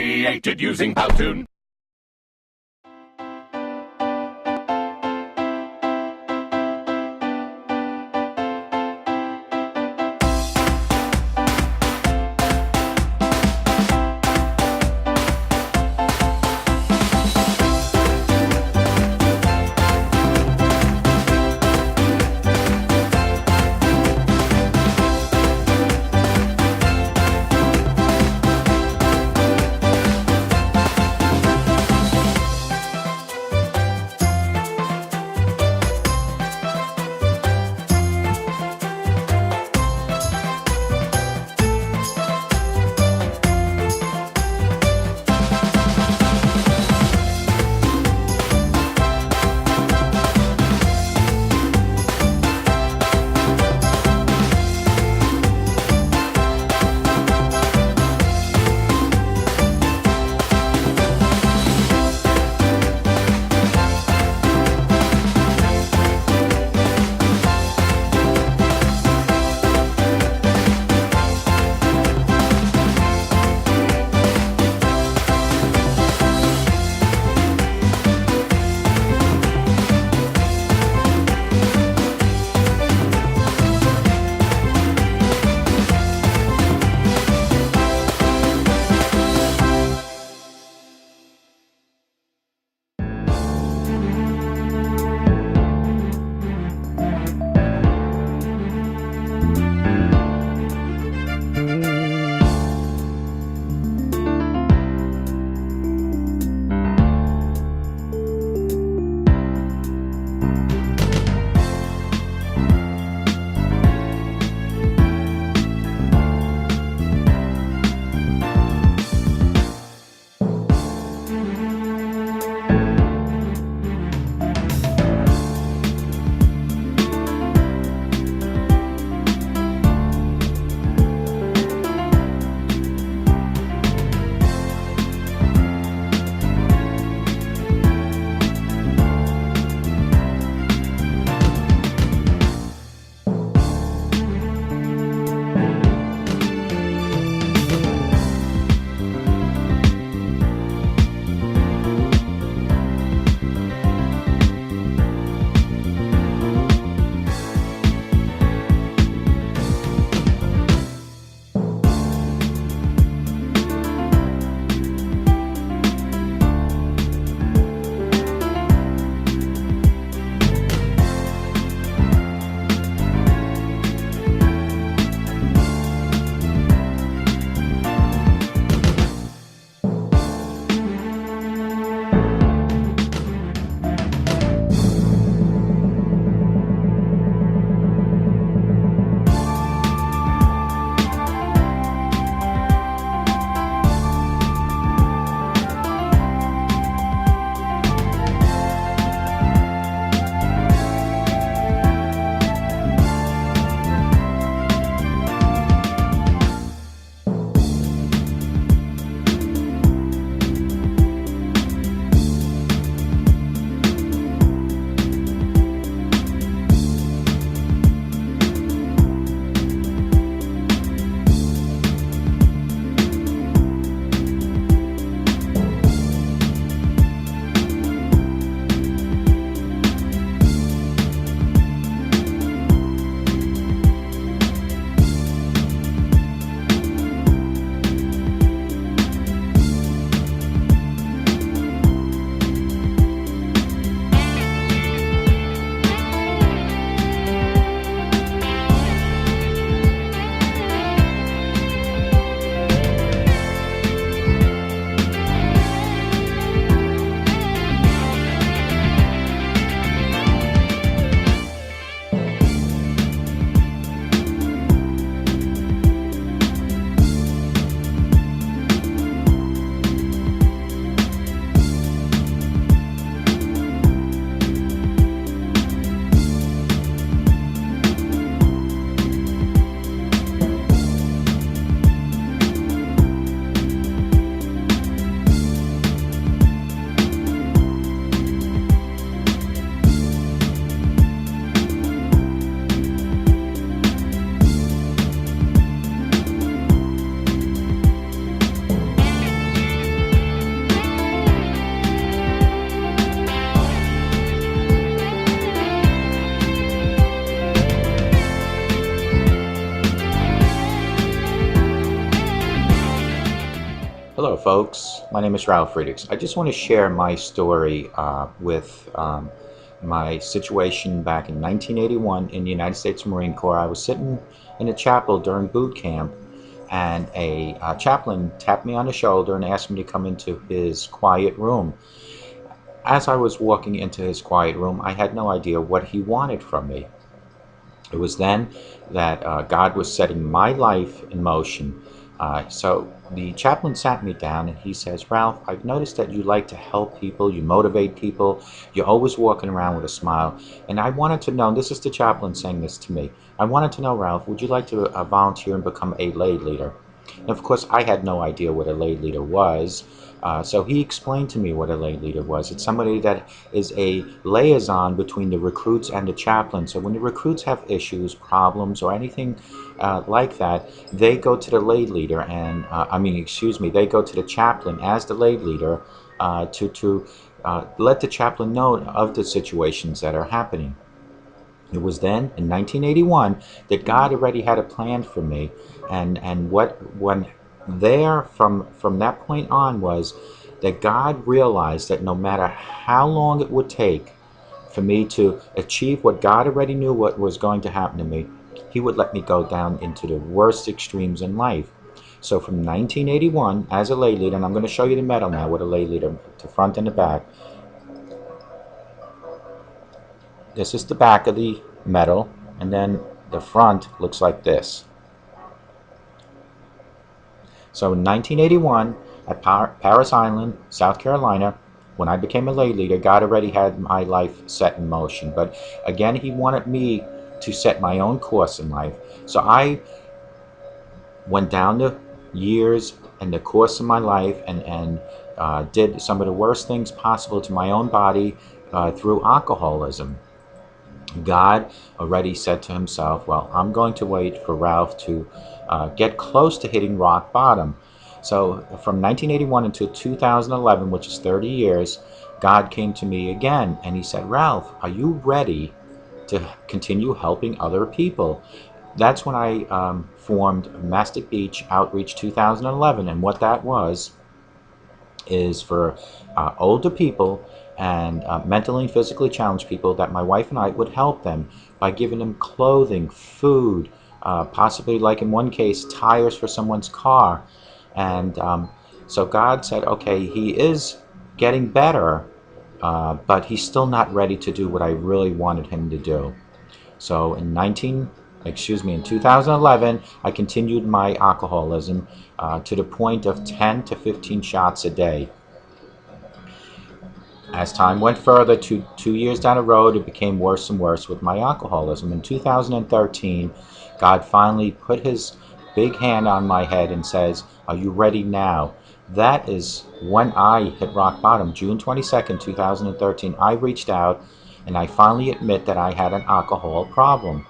created using Powtoon. folks. My name is Ralf Friedrichs. I just want to share my story with my situation back in 1981 in the United States Marine Corps. I was sitting in a chapel during boot camp, and a chaplain tapped me on the shoulder and asked me to come into his quiet room. As I was walking into his quiet room, I had no idea what he wanted from me. It was then that God was setting my life in motion. So the chaplain sat me down and he says, Ralph, I've noticed that you like to help people, you motivate people, you're always walking around with a smile. And I wanted to know, and this is the chaplain saying this to me, I wanted to know, Ralph, would you like to volunteer and become a lay leader? And of course, I had no idea what a lay leader was. So he explained to me what a lay leader was. It's somebody that is a liaison between the recruits and the chaplain. So when the recruits have issues, problems, or anything like that, they go to the lay leader, and they go to the chaplain as the lay leader to let the chaplain know of the situations that are happening. It was then in 1981 that God already had a plan for me, and when there from that point on was that God realized that no matter how long it would take for me to achieve what God already knew what was going to happen to me, He would let me go down into the worst extremes in life. So from 1981 as a lay leader, and I'm going to show you the medal now with a lay leader, the front and the back. This is the back of the medal, and then the front looks like this. So in 1981, at Paris Island, South Carolina, when I became a lay leader, God already had my life set in motion. But again, He wanted me to set my own course in life. So I went down the years and the course of my life and did some of the worst things possible to my own body through alcoholism. God already said to Himself, well, I'm going to wait for Ralph to get close to hitting rock bottom. So from 1981 until 2011, which is 30 years, God came to me again and He said, Ralph, are you ready to continue helping other people? That's when I formed Mastic Beach Outreach 2011, and what that was is for older people and mentally and physically challenged people, that my wife and I would help them by giving them clothing, food, possibly, like in one case, tires for someone's car. And so God said, okay, he is getting better, but he's still not ready to do what I really wanted him to do. So in 2011, I continued my alcoholism to the point of 10 to 15 shots a day. As time went further, 2 years down the road, it became worse and worse with my alcoholism. In 2013, God finally put His big hand on my head and says, are you ready now? That is when I hit rock bottom. June 22nd, 2013, I reached out and I finally admit that I had an alcohol problem.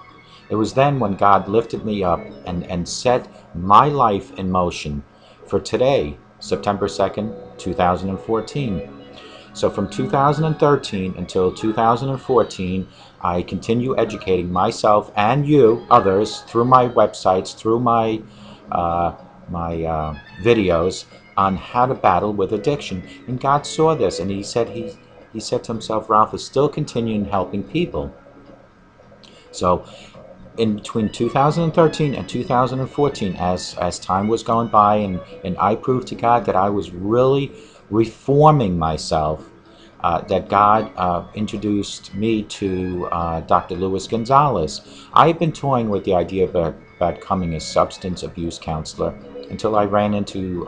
It was then when God lifted me up and set my life in motion for today, September 2nd, 2014. So from 2013 until 2014, I continue educating myself and you, others, through my websites, through my videos on how to battle with addiction. And God saw this, and He said to Himself, Ralph is still continuing helping people. So in between 2013 and 2014, as time was going by, and I proved to God that I was really reforming myself, that God introduced me to Dr. Luis Gonzalez. I had been toying with the idea about becoming a substance abuse counselor until I ran into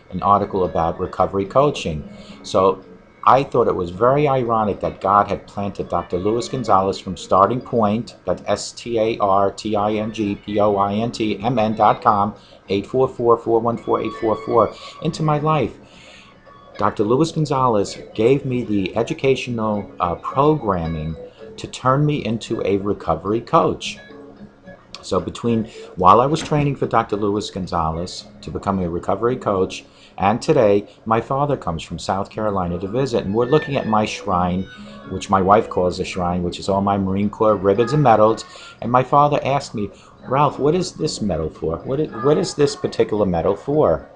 an article about recovery coaching. So I thought it was very ironic that God had planted Dr. Luis Gonzalez from Starting Point, that's StartingPointmn.com, 844-414-8444, into my life. Dr. Luis Gonzalez gave me the educational programming to turn me into a recovery coach. So while I was training for Dr. Luis Gonzalez to become a recovery coach, and today, my father comes from South Carolina to visit, and we're looking at my shrine, which my wife calls a shrine, which is all my Marine Corps ribbons and medals. And my father asked me, Ralph, what is this medal for? What is this particular medal for?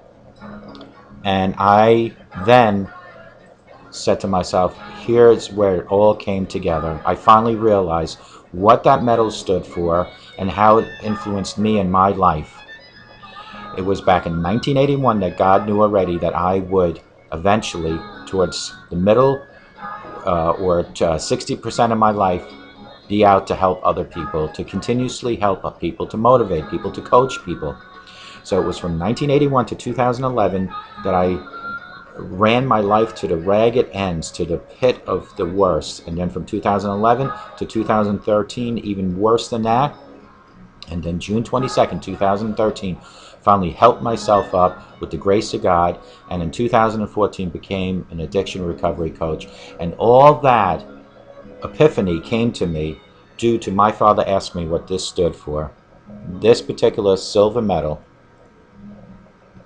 And I then said to myself, here's where it all came together. I finally realized what that medal stood for and how it influenced me in my life. It was back in 1981 that God knew already that I would eventually, towards the middle or 60% of my life, be out to help other people, to continuously help people, to motivate people, to coach people. So it was from 1981 to 2011 that I ran my life to the ragged ends, to the pit of the worst. And then from 2011 to 2013, even worse than that. And then June 22nd, 2013, finally helped myself up with the grace of God. And in 2014 became an addiction recovery coach. And all that epiphany came to me due to my father asked me what this stood for. This particular silver medal,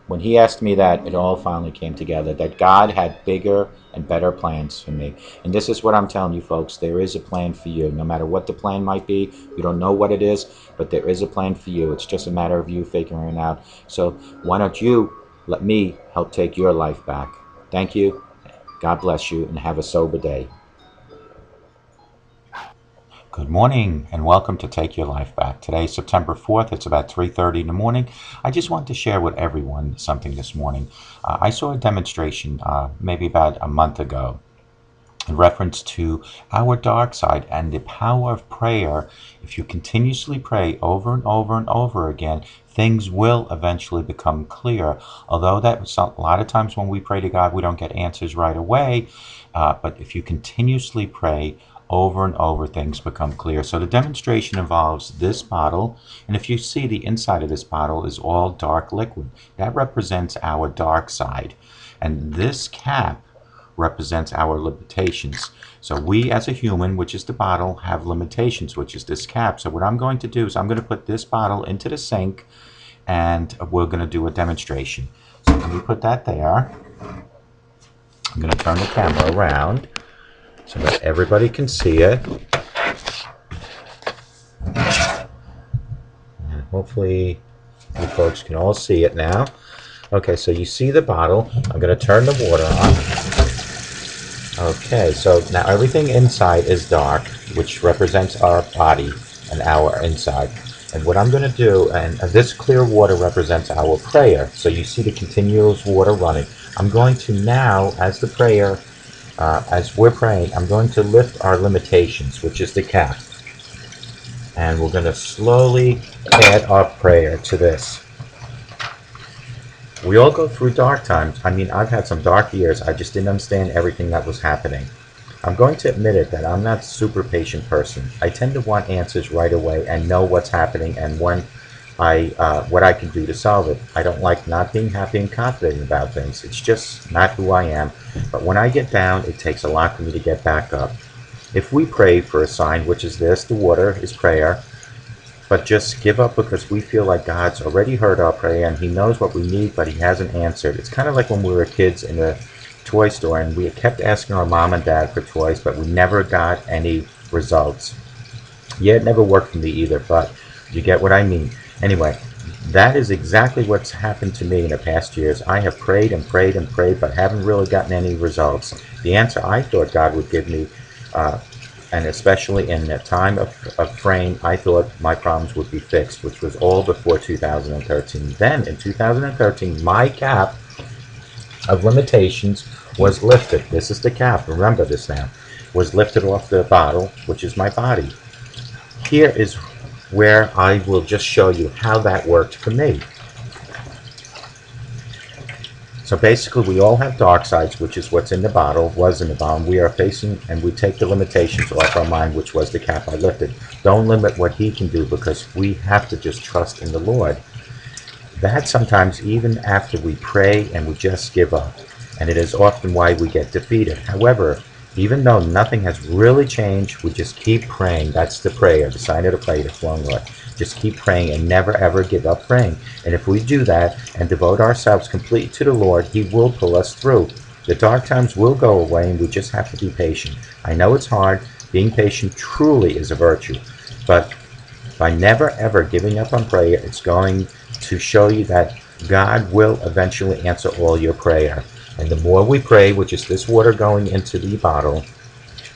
when he asked me that, it all finally came together, that God had bigger and better plans for me. And this is what I'm telling you, folks. There is a plan for you. No matter what the plan might be, you don't know what it is, but there is a plan for you. It's just a matter of you figuring it out. So why don't you let me help take your life back? Thank you. God bless you, and have a sober day. Good morning and welcome to Take Your Life Back. Today is September 4th. It's about 3:30 in the morning. I just want to share with everyone something this morning. I saw a demonstration maybe about a month ago in reference to our dark side and the power of prayer. If you continuously pray over and over and over again, things will eventually become clear. Although a lot of times when we pray to God, we don't get answers right away. But if you continuously pray over and over, things become clear. So the demonstration involves this bottle, and if you see, the inside of this bottle is all dark liquid. That represents our dark side. And this cap represents our limitations. So we as a human, which is the bottle, have limitations, which is this cap. So what I'm going to do is I'm going to put this bottle into the sink, and we're going to do a demonstration. So let me put that there. I'm going to turn the camera around so that everybody can see it. And hopefully you folks can all see it now. Okay, so you see the bottle. I'm going to turn the water on. Okay, so now everything inside is dark, which represents our body and our inside. And what I'm going to do, and this clear water represents our prayer. So you see the continuous water running. I'm going to now, as the prayer, as we're praying, I'm going to lift our limitations, which is the cap. And we're going to slowly add our prayer to this. We all go through dark times. I mean, I've had some dark years. I just didn't understand everything that was happening. I'm going to admit it that I'm not a super patient person. I tend to want answers right away and know what's happening and what I can do to solve it. I don't like not being happy and confident about things. It's just not who I am. But when I get down, it takes a lot for me to get back up. If we pray for a sign, which is this, the water is prayer, but just give up because we feel like God's already heard our prayer and He knows what we need, but He hasn't answered. It's kind of like when we were kids in a toy store and we kept asking our mom and dad for toys, but we never got any results. Yeah, it never worked for me either, but you get what I mean. Anyway, that is exactly what's happened to me in the past years. I have prayed and prayed and prayed, but haven't really gotten any results. The answer I thought God would give me, and especially in the time of frame, I thought my problems would be fixed, which was all before 2013. Then in 2013, my cap of limitations was lifted. This is the cap, remember this now, was lifted off the bottle, which is my body. Here is where I will just show you how that worked for me. So basically we all have dark sides, which is what's in the bottle, was in the bottle. We are facing, and we take the limitations off our mind, which was the cap I lifted. Don't limit what He can do, because we have to just trust in the Lord. That sometimes even after we pray and we just give up, and it is often why we get defeated. However, even though nothing has really changed, we just keep praying. That's the prayer, the sign of the prayer, the flowing Lord. Just keep praying and never ever give up praying. And if we do that and devote ourselves completely to the Lord, He will pull us through. The dark times will go away, and we just have to be patient. I know it's hard. Being patient truly is a virtue. But by never ever giving up on prayer, it's going to show you that God will eventually answer all your prayer. And the more we pray, which is this water going into the bottle,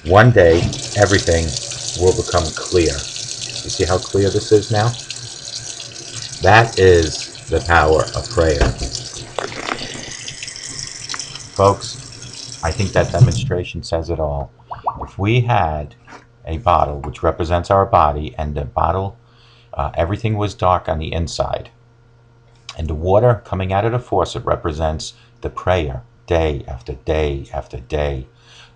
one day everything will become clear. You see how clear this is now? That is the power of prayer. Folks, I think that demonstration says it all. If we had a bottle which represents our body, and the bottle, everything was dark on the inside, and the water coming out of the faucet represents the prayer, day after day after day,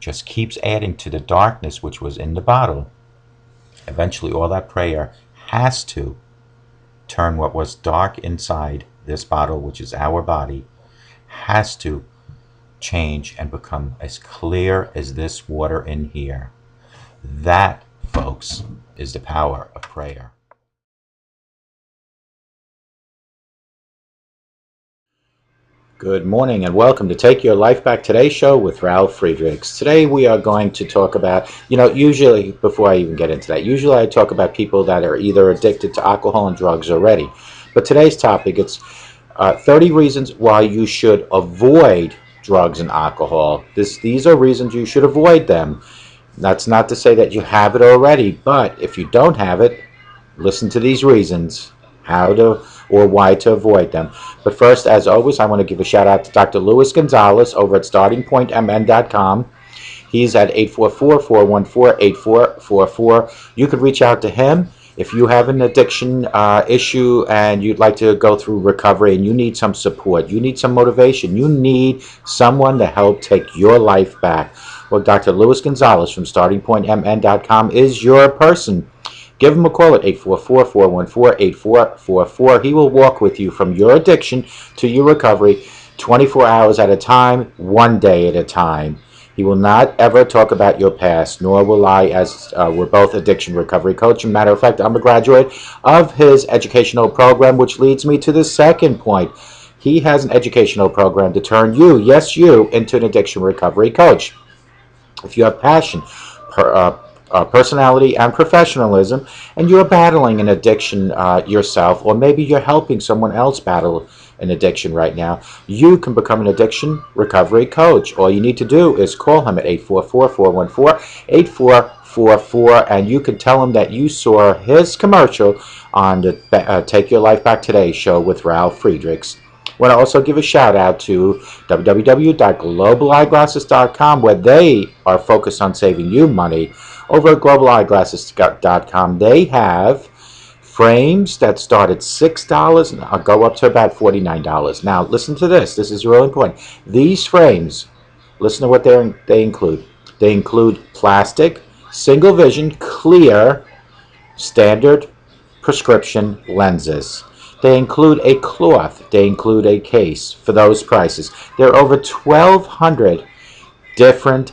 just keeps adding to the darkness which was in the bottle. Eventually, all that prayer has to turn what was dark inside this bottle, which is our body, has to change and become as clear as this water in here. That, folks, is the power of prayer. Good morning and welcome to Take Your Life Back Today show with Ralf Friedrichs. Today we are going to talk about, usually, before I even get into that, usually I talk about people that are either addicted to alcohol and drugs already. But today's topic, it's 30 reasons why you should avoid drugs and alcohol. These are reasons you should avoid them. That's not to say that you have it already, but if you don't have it, listen to these reasons, how to or why to avoid them. But first, as always, I want to give a shout out to Dr. Luis Gonzalez over at startingpointmn.com. He's at 844-414-8444. You could reach out to him if you have an addiction issue and you'd like to go through recovery and you need some support, you need some motivation, you need someone to help take your life back. Well, Dr. Luis Gonzalez from startingpointmn.com is your person. Give him a call at 844-414-8444. He will walk with you from your addiction to your recovery 24 hours at a time, one day at a time. He will not ever talk about your past, nor will I, as we're both addiction recovery coach. As a matter of fact, I'm a graduate of his educational program, which leads me to the second point. He has an educational program to turn you, yes you, into an addiction recovery coach. If you have passion, personality, and professionalism, and you're battling an addiction yourself, or maybe you're helping someone else battle an addiction right now, you can become an addiction recovery coach. All you need to do is call him at 844-414-8444, and you can tell him that you saw his commercial on the Take Your Life Back Today show with Ralf Friedrichs. I want to also give a shout out to www.globaleyeglasses.com, where they are focused on saving you money. Over at globaleyeglasses.com, they have frames that start at $6 and go up to about $49. Now, listen to this. This is really important. These frames, listen to what they include. They include plastic, single vision, clear, standard prescription lenses. They include a cloth. They include a case for those prices. There are over 1,200 different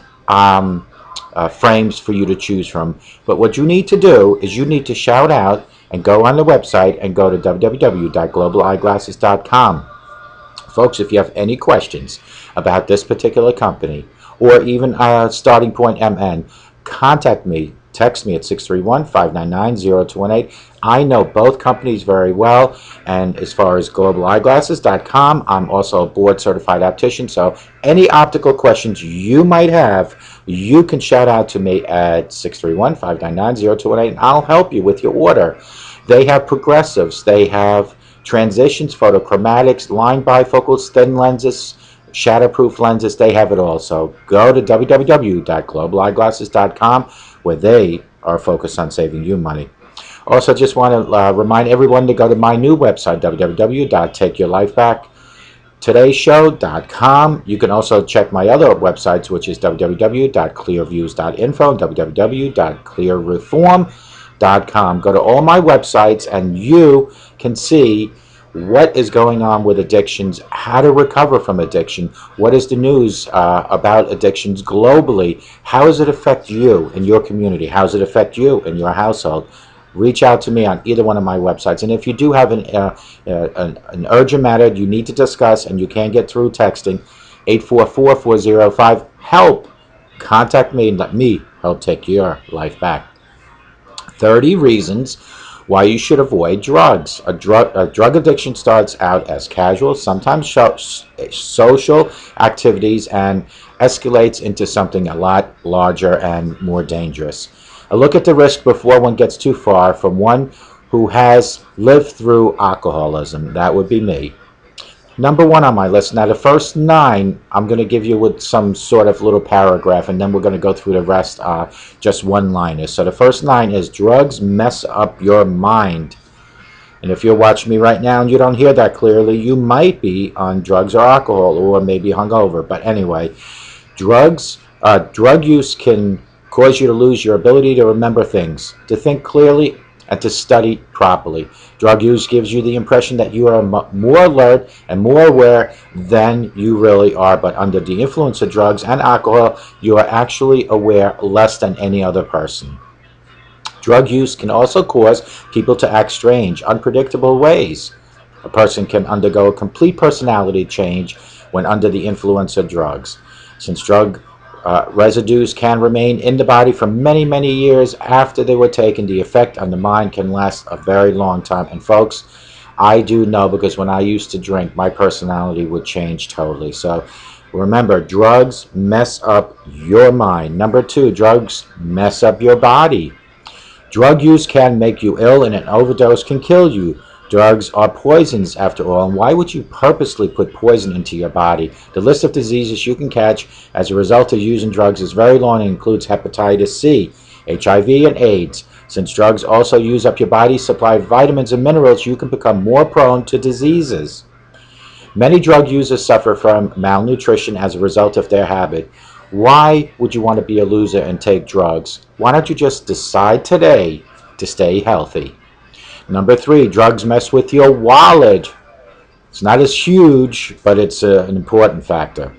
frames for you to choose from. But what you need to do is you need to shout out and go on the website and go to www.globaleyeglasses.com. Folks, if you have any questions about this particular company or even Starting Point MN, contact me. Text me at 631-599-0218. I know both companies very well, and as far as globaleyeglasses.com, I'm also a board certified optician, so any optical questions you might have, you can shout out to me at 631-599-0218, and I'll help you with your order. They have progressives, they have transitions, photochromatics, line bifocals, thin lenses, shatterproof lenses. They have it all. So go to www.globaleyeglasses.com, where they are focused on saving you money. Also, just want to remind everyone to go to my new website, www.takeyourlifebacktodaysshow.com. You can also check my other websites, which is www.clearviews.info and www.clearreform.com. Go to all my websites and you can see what is going on with addictions, how to recover from addiction, what is the news about addictions globally, how does it affect you in your community, how does it affect you in your household. Reach out to me on either one of my websites. And if you do have an urgent matter you need to discuss and you can't get through texting, 844-405-HELP. Contact me and let me help take your life back. 30 reasons Why you should avoid drugs. A drug addiction starts out as casual, sometimes social activities, and escalates into something a lot larger and more dangerous. A look at the risk before one gets too far from one who has lived through alcoholism. That would be me. Number one on my list. Now, the first nine, I'm going to give you with some sort of little paragraph, and then we're going to go through the rest, just one-liners. So the first nine is drugs mess up your mind. And if you're watching me right now and you don't hear that clearly, you might be on drugs or alcohol, or maybe hungover. But anyway, drug use can cause you to lose your ability to remember things, to think clearly, and to study properly. Drug use gives you the impression that you are more alert and more aware than you really are, but under the influence of drugs and alcohol, you are actually aware less than any other person. Drug use can also cause people to act strange, unpredictable ways. A person can undergo a complete personality change when under the influence of drugs. Since drug residues can remain in the body for many, many years after they were taken, the effect on the mind can last a very long time. And folks, I do know, because when I used to drink, my personality would change totally. So remember, drugs mess up your mind. Number two, drugs mess up your body. Drug use can make you ill, and an overdose can kill you. Drugs are poisons, after all, and why would you purposely put poison into your body? The list of diseases you can catch as a result of using drugs is very long and includes hepatitis C, HIV, and AIDS. Since drugs also use up your body's supply of vitamins and minerals, you can become more prone to diseases. Many drug users suffer from malnutrition as a result of their habit. Why would you want to be a loser and take drugs? Why don't you just decide today to stay healthy? Number three, drugs mess with your wallet. It's not as huge, but it's an important factor.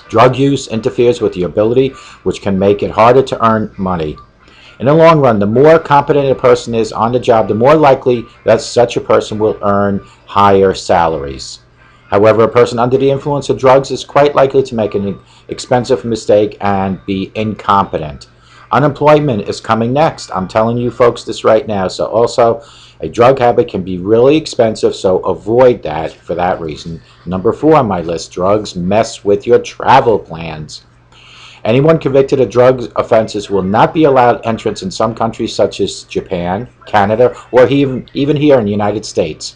Drug use interferes with your ability, which can make it harder to earn money. In the long run, the more competent a person is on the job, the more likely that such a person will earn higher salaries. However, a person under the influence of drugs is quite likely to make an expensive mistake and be incompetent. Unemployment is coming next. I'm telling you folks this right now. So also, a drug habit can be really expensive, so avoid that for that reason. Number four on my list, drugs mess with your travel plans. Anyone convicted of drug offenses will not be allowed entrance in some countries such as Japan, Canada, or even here in the United States.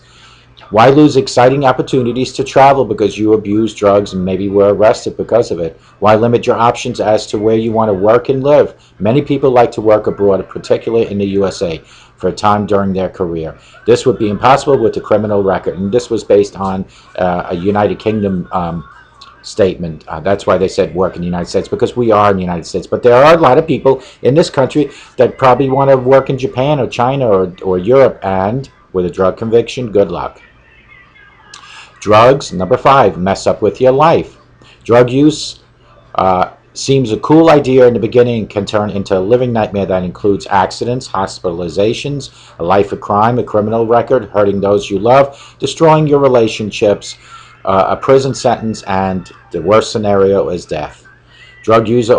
Why lose exciting opportunities to travel because you abuse drugs and maybe were arrested because of it? Why limit your options as to where you want to work and live? Many people like to work abroad, particularly in the USA, for a time during their career. This would be impossible with a criminal record, and this was based on a United Kingdom statement. That's why they said work in the United States, because we are in the United States. But there are a lot of people in this country that probably want to work in Japan or China or Europe, and with a drug conviction, good luck. Drugs, number five, mess up with your life. Drug use seems a cool idea in the beginning and can turn into a living nightmare that includes accidents, hospitalizations, a life of crime, a criminal record, hurting those you love, destroying your relationships, a prison sentence, and the worst scenario is death. Drug users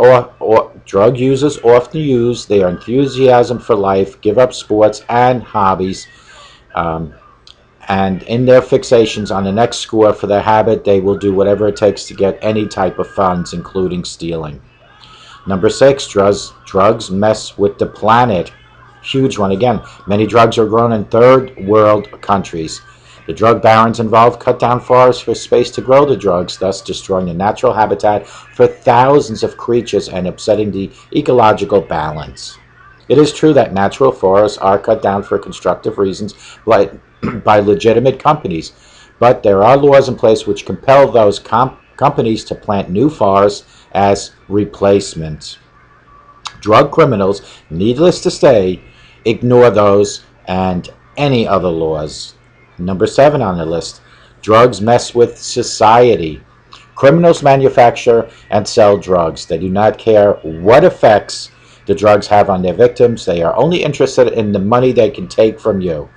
often use their enthusiasm for life, give up sports and hobbies, and in their fixations on the next score for their habit, they will do whatever it takes to get any type of funds, including stealing. Number six, drugs mess with the planet. Huge one again. Many drugs are grown in third world countries. The drug barons involved cut down forests for space to grow the drugs, thus destroying the natural habitat for thousands of creatures and upsetting the ecological balance. It is true that natural forests are cut down for constructive reasons by legitimate companies, but there are laws in place which compel those companies to plant new forests as replacements. Drug criminals, needless to say, ignore those and any other laws. Number seven on the list, drugs mess with society. Criminals manufacture and sell drugs. They do not care what effects the drugs have on their victims. They are only interested in the money they can take from you.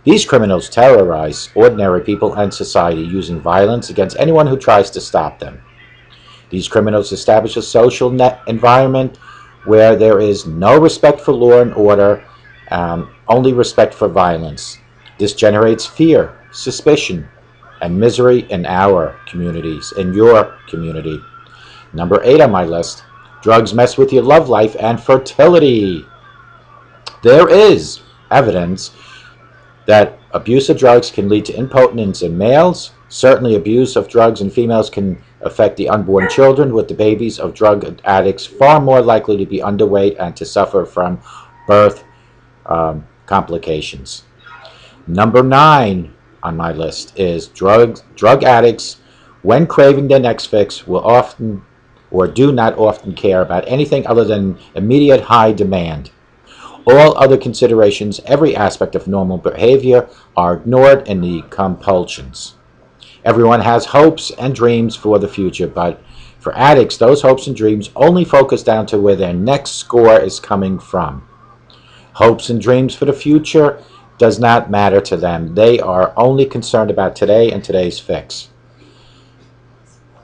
These criminals terrorize ordinary people and society, using violence against anyone who tries to stop them. These criminals establish a social net environment where there is no respect for law and order. only respect for violence. This generates fear, suspicion, and misery in our communities, in your community. Number 8 on my list, drugs mess with your love life and fertility. There is evidence that abuse of drugs can lead to impotence in males. Certainly, abuse of drugs in females can affect the unborn children, with the babies of drug addicts far more likely to be underweight and to suffer from birth complications. Number 9 on my list is drug addicts, when craving their next fix, will often or do not often care about anything other than immediate high demand. All other considerations, every aspect of normal behavior, are ignored in the compulsions. Everyone has hopes and dreams for the future, but for addicts, those hopes and dreams only focus down to where their next score is coming from. Hopes and dreams for the future does not matter to them. They are only concerned about today and today's fix.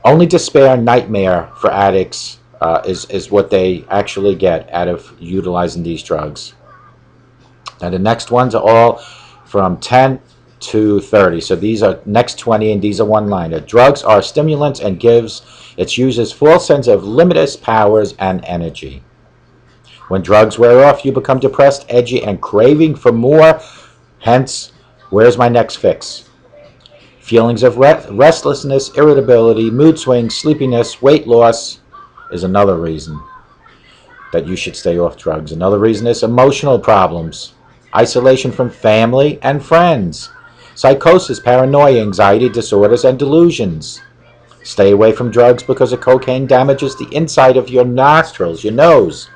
Only despair and nightmare for addicts is what they actually get out of utilizing these drugs. Now the next ones are all from 10 to 30. So these are next 20, and these are one-liner. Drugs are stimulants and gives its users full sense of limitless powers and energy. When drugs wear off, you become depressed, edgy, and craving for more. Hence, where's my next fix? Feelings of restlessness, irritability, mood swings, sleepiness, weight loss is another reason that you should stay off drugs. Another reason is emotional problems, isolation from family and friends, psychosis, paranoia, anxiety disorders, and delusions. Stay away from drugs because the cocaine damages the inside of your nostrils, your nose.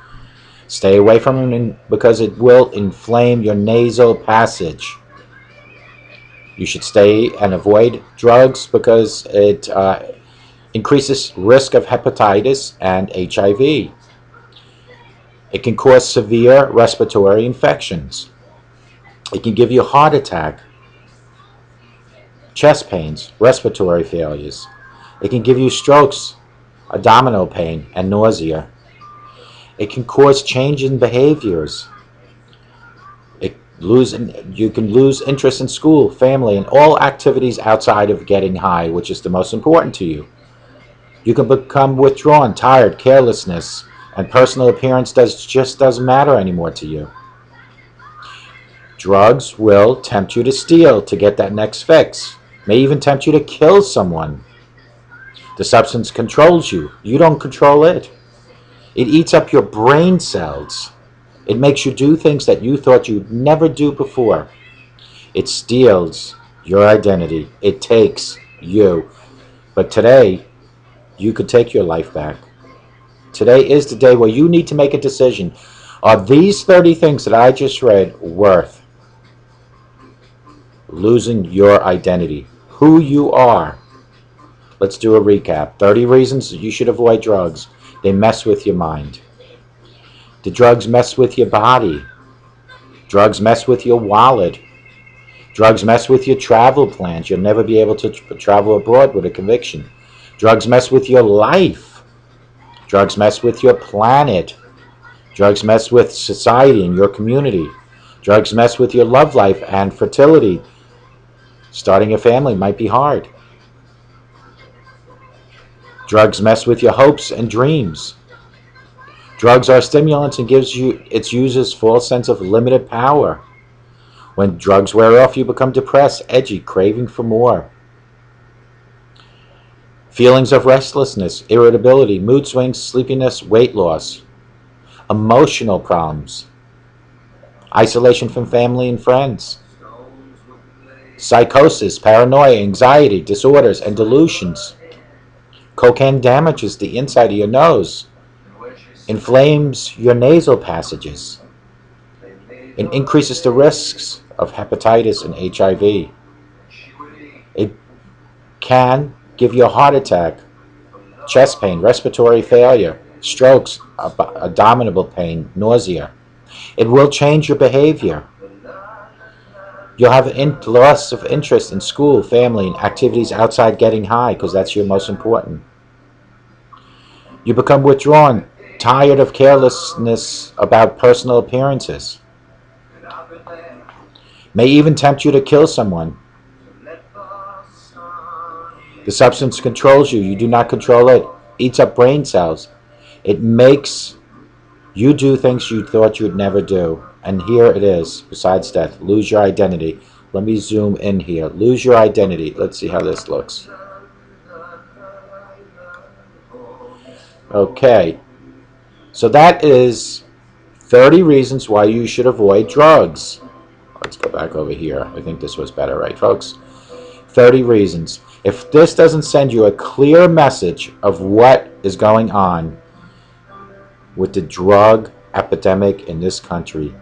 Stay away from them because it will inflame your nasal passage. You should stay and avoid drugs because it increases risk of hepatitis and HIV. It can cause severe respiratory infections. It can give you a heart attack, chest pains, respiratory failures. It can give you strokes, abdominal pain, and nausea. It can cause change in behaviors. You can lose interest in school, family, and all activities outside of getting high, which is the most important to you. You can become withdrawn, tired, carelessness, and personal appearance just doesn't matter anymore to you. Drugs will tempt you to steal to get that next fix. May even tempt you to kill someone. The substance controls you. You don't control it. It eats up your brain cells. It makes you do things that you thought you'd never do before. It steals your identity. It takes you. But today, you could take your life back. Today is the day where you need to make a decision. Are these 30 things that I just read worth losing your identity? Who you are? Let's do a recap. 30 reasons you should avoid drugs. They mess with your mind. The drugs mess with your body. Drugs mess with your wallet. Drugs mess with your travel plans. You'll never be able to travel abroad with a conviction. Drugs mess with your life. Drugs mess with your planet. Drugs mess with society and your community. Drugs mess with your love life and fertility. Starting a family might be hard. Drugs mess with your hopes and dreams. Drugs are stimulants and gives you its users false sense of limited power. When drugs wear off, you become depressed, edgy, craving for more. Feelings of restlessness, irritability, mood swings, sleepiness, weight loss. Emotional problems. Isolation from family and friends. Psychosis, paranoia, anxiety, disorders, and delusions. Cocaine damages the inside of your nose, inflames your nasal passages, and increases the risks of hepatitis and HIV. It can give you a heart attack, chest pain, respiratory failure, strokes, abdominal pain, nausea. It will change your behavior. You'll have loss of interest in school, family, and activities outside getting high because that's your most important. You become withdrawn, tired of carelessness about personal appearances. May even tempt you to kill someone. The substance controls you. You do not control it. Eats up brain cells. It makes you do things you thought you'd never do. And here it is, besides death. Lose your identity. Let me zoom in here. Lose your identity. Let's see how this looks. Okay. So that is 30 reasons why you should avoid drugs. Let's go back over here. I think this was better, right, folks? 30 reasons. If this doesn't send you a clear message of what is going on with the drug epidemic in this country,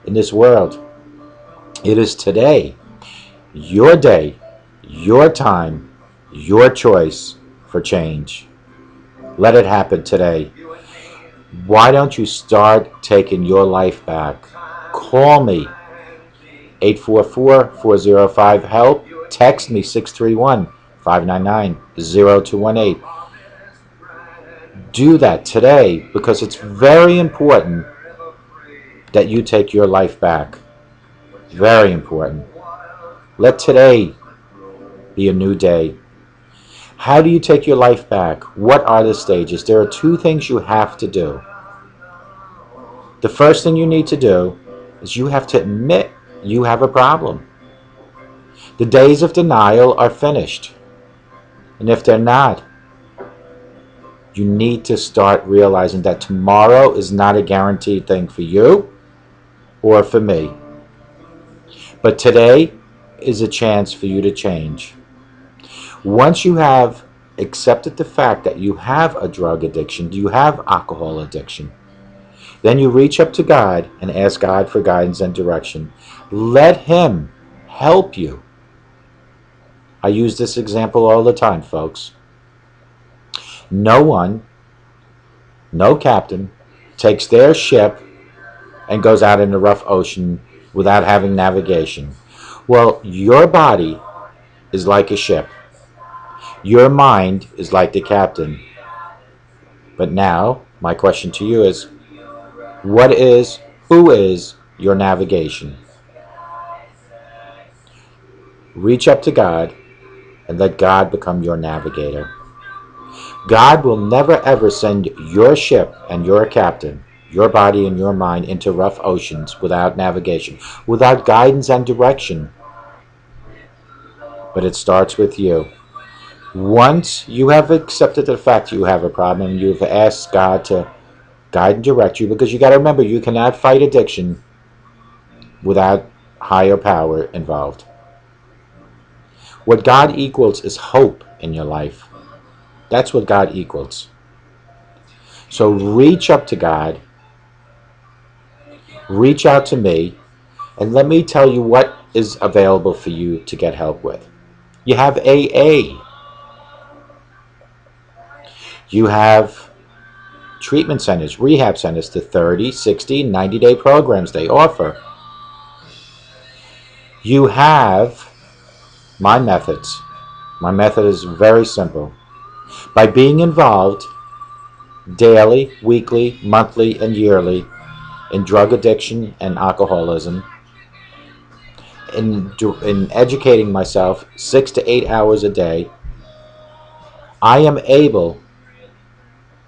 in this world, it is today, your day, your time, your choice for change. Let it happen today. Why don't you start taking your life back? Call me, 844-405-HELP. Text me, 631-599-0218. Do that today, because it's very important that you take your life back. Very important. Let today be a new day. How do you take your life back? What are the stages? There are 2 things you have to do. The first thing you need to do is you have to admit you have a problem. The days of denial are finished. And if they're not, you need to start realizing that tomorrow is not a guaranteed thing for you or for me. But today is a chance for you to change. Once you have accepted the fact that you have a drug addiction, you have alcohol addiction, then you reach up to God and ask God for guidance and direction. Let Him help you. I use this example all the time, folks. No one, no captain, takes their ship and goes out in the rough ocean without having navigation. Well, your body is like a ship. Your mind is like the captain. But now, my question to you is, who is your navigation? Reach up to God and let God become your navigator. God will never ever send your ship and your captain, your body and your mind, into rough oceans without navigation, without guidance and direction. But it starts with you. Once you have accepted the fact you have a problem, you've asked God to guide and direct you, because you got to remember, you cannot fight addiction without higher power involved. What God equals is hope in your life. That's what God equals. So reach up to God, reach out to me, and let me tell you what is available for you to get help with. You have AA. You have treatment centers, rehab centers, the 30, 60, 90-day programs they offer. You have my methods. My method is very simple. By being involved daily, weekly, monthly, and yearly in drug addiction and alcoholism, in educating myself 6 to 8 hours a day, I am able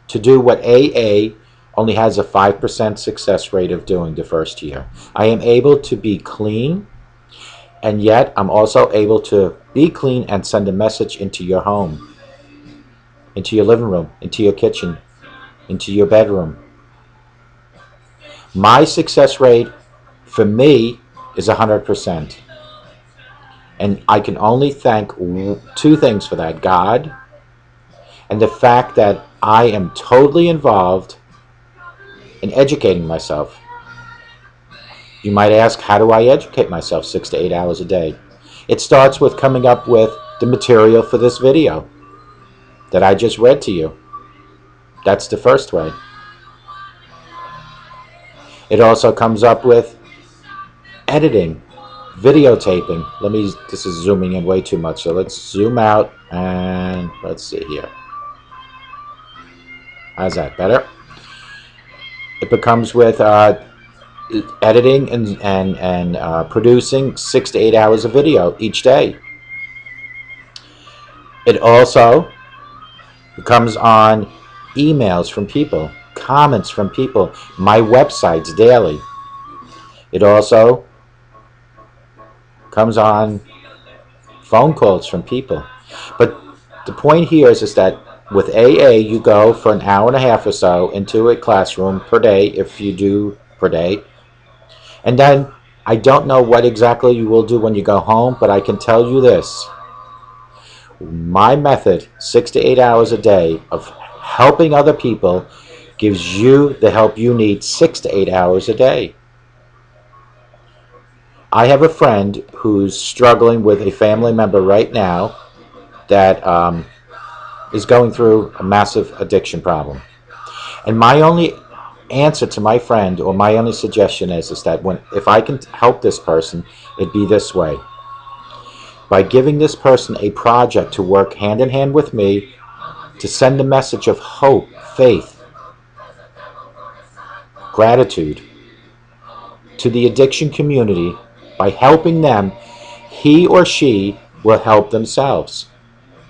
to do what AA only has a 5% success rate of doing the first year. I am able to be clean, and yet I'm also able to be clean and send a message into your home, into your living room, into your kitchen, into your bedroom. My success rate for me is 100%. And I can only thank 2 things for that: God, and the fact that I am totally involved in educating myself. You might ask, how do I educate myself 6 to 8 hours a day? It starts with coming up with the material for this video that I just read to you. That's the first way. It also comes up with editing, videotaping. This is zooming in way too much, so let's zoom out and let's see here. How's that better? It becomes with editing and producing 6 to 8 hours of video each day. It also comes on emails from people, comments from people, my websites daily. It also comes on phone calls from people. But the point here is that with AA, you go for an hour and a half or so into a classroom per day, if you do per day. And then I don't know what exactly you will do when you go home, but I can tell you this. My method, 6 to 8 hours a day of helping other people, gives you the help you need 6 to 8 hours a day. I have a friend who's struggling with a family member right now that is going through a massive addiction problem. And my only answer to my friend, or my only suggestion is that if I can help this person, it'd be this way. By giving this person a project to work hand in hand with me to send a message of hope, faith, gratitude to the addiction community, by helping them, he or she will help themselves.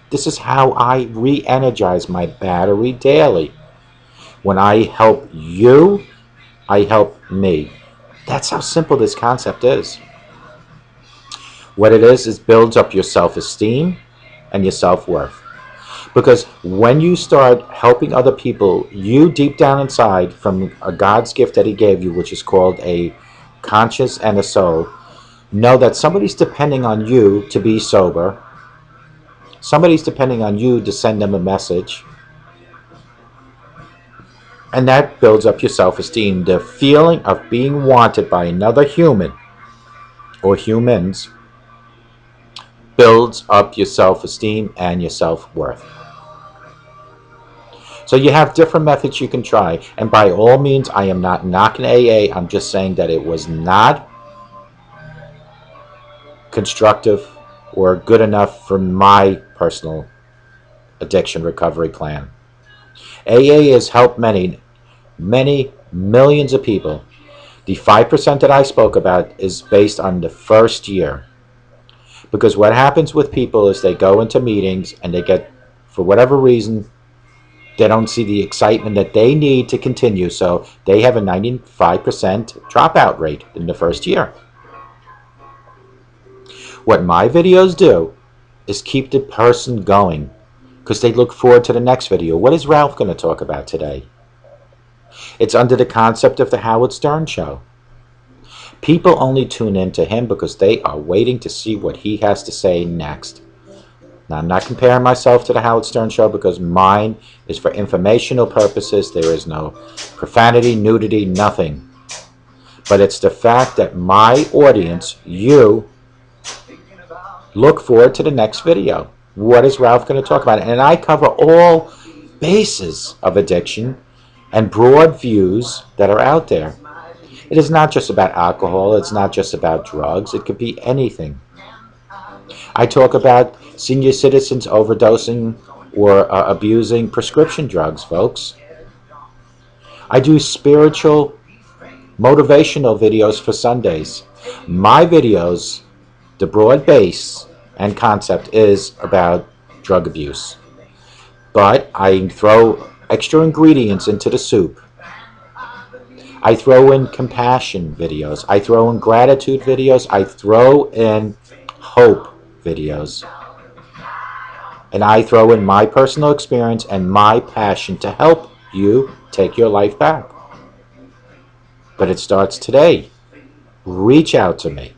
This is how I re-energize my battery daily. When I help you, I help me. That's how simple this concept is. What it is builds up your self-esteem and your self-worth. Because when you start helping other people, you deep down inside, from a God's gift that he gave you, which is called a conscience and a soul, know that somebody's depending on you to be sober. Somebody's depending on you to send them a message. And that builds up your self-esteem. The feeling of being wanted by another human or humans builds up your self-esteem and your self-worth. So you have different methods you can try. And by all means, I am not knocking AA. I'm just saying that it was not constructive or good enough for my personal addiction recovery plan. AA has helped many, many millions of people. The 5% that I spoke about is based on the first year. Because what happens with people is they go into meetings and they get, for whatever reason, they don't see the excitement that they need to continue, so they have a 95% dropout rate in the first year. What my videos do is keep the person going, because they look forward to the next video. What is Ralph going to talk about today? It's under the concept of the Howard Stern Show. People only tune in to him because they are waiting to see what he has to say next. Now, I'm not comparing myself to the Howard Stern Show because mine is for informational purposes. There is no profanity, nudity, nothing. But it's the fact that my audience, you, look forward to the next video. What is Ralph going to talk about? And I cover all bases of addiction and broad views that are out there. It is not just about alcohol. It's not just about drugs. It could be anything. I talk about senior citizens overdosing or abusing prescription drugs, folks. I do spiritual, motivational videos for Sundays. My videos, the broad base and concept is about drug abuse. But I throw extra ingredients into the soup. I throw in compassion videos. I throw in gratitude videos. I throw in hope videos. And I throw in my personal experience and my passion to help you take your life back. But it starts today. Reach out to me.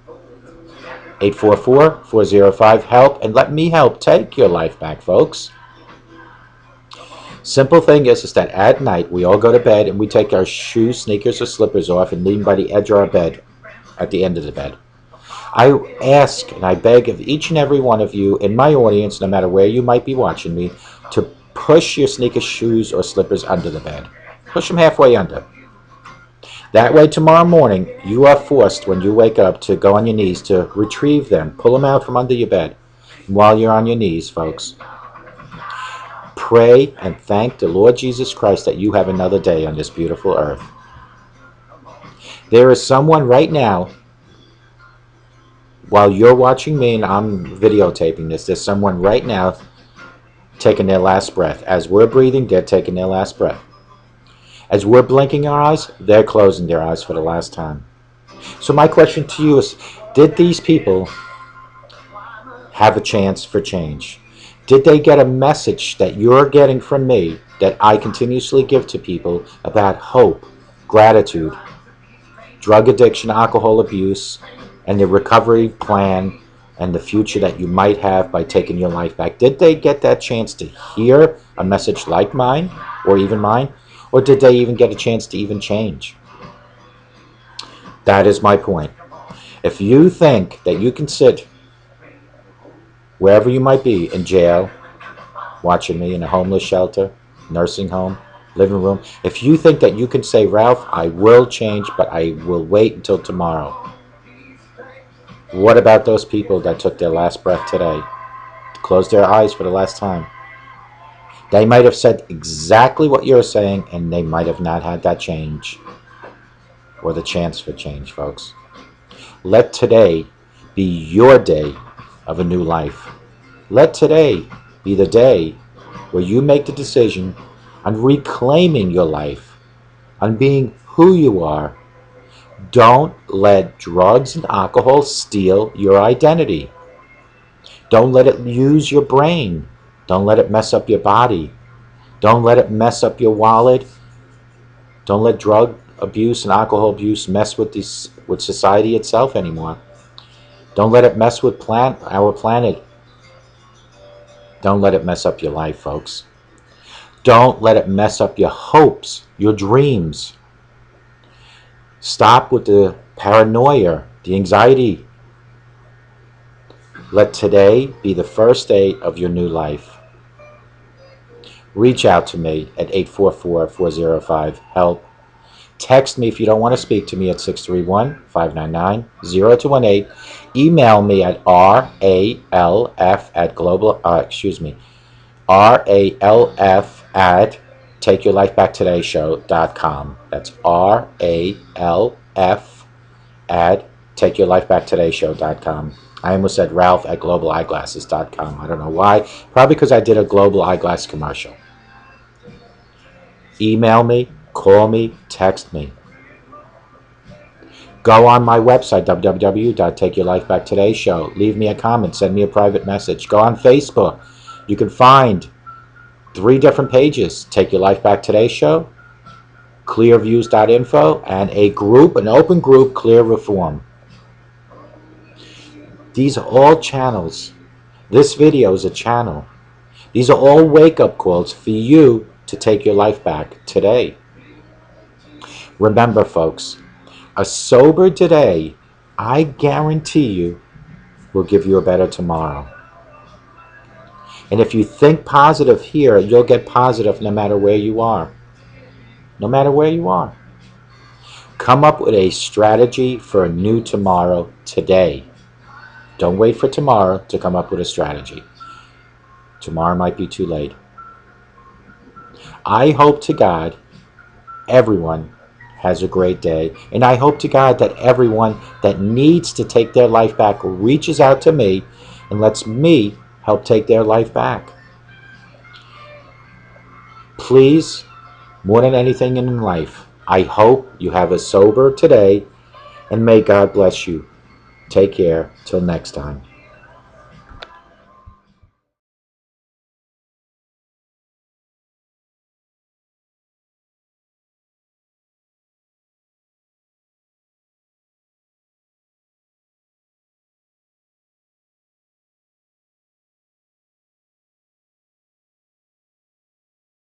844-405-HELP, and let me help take your life back, folks. Simple thing is that at night we all go to bed and we take our shoes, sneakers, or slippers off and leave them by the edge of our bed, at the end of the bed. I ask and I beg of each and every one of you in my audience, no matter where you might be watching me, to push your sneakers, shoes, or slippers under the bed. Push them halfway under. That way tomorrow morning you are forced, when you wake up, to go on your knees to retrieve them. Pull them out from under your bed. And while you're on your knees, folks, pray and thank the Lord Jesus Christ that you have another day on this beautiful earth. There is someone right now, while you're watching me and I'm videotaping this, there's someone right now taking their last breath. As we're breathing, they're taking their last breath. As we're blinking our eyes, they're closing their eyes for the last time. So my question to you is, did these people have a chance for change? Did they get a message that you're getting from me, that I continuously give to people, about hope, gratitude, drug addiction, alcohol abuse, and the recovery plan and the future that you might have by taking your life back? Did they get that chance to hear a message like mine, or even mine? Or did they even get a chance to even change? That is my point. If you think that you can sit wherever you might be, in jail, watching me, in a homeless shelter, nursing home, living room, if you think that you can say, Ralph, I will change, but I will wait until tomorrow. What about those people that took their last breath today, closed their eyes for the last time? They might have said exactly what you're saying, and they might have not had that change or the chance for change, folks. Let today be your day of a new life. Let today be the day where you make the decision on reclaiming your life, on being who you are. Don't let drugs and alcohol steal your identity. Don't let it use your brain. Don't let it mess up your body. Don't let it mess up your wallet. Don't let drug abuse and alcohol abuse mess with society itself anymore. Don't let it mess with our planet. Don't let it mess up your life, folks. Don't let it mess up your hopes, your dreams. Stop with the paranoia, the anxiety. Let today be the first day of your new life. Reach out to me at 844-405-HELP. Text me if you don't want to speak to me at 631-599-0218. Email me at RALF at takeyourlifebacktodayShow.com. That's RALF at takeyourlifebacktodayShow.com. I almost said Ralph at globaleyeglasses.com. I don't know why. Probably because I did a Global Eyeglass commercial. Email me, call me, text me. Go on my website, www.takeyourlifebacktodayShow. Leave me a comment, send me a private message. Go on Facebook. You can find 3 different pages: Take Your Life Back Today Show, clearviews.info, and an open group, Clear Reform. These are all channels. This video is a channel. These are all wake-up calls for you to take your life back today. Remember, folks, a sober today, I guarantee you, will give you a better tomorrow. And if you think positive here, you'll get positive no matter where you are. No matter where you are. Come up with a strategy for a new tomorrow today. Don't wait for tomorrow to come up with a strategy. Tomorrow might be too late. I hope to God everyone has a great day, and I hope to God that everyone that needs to take their life back reaches out to me and lets me help take their life back. Please, more than anything in life, I hope you have a sober today, and may God bless you. Take care. Till next time.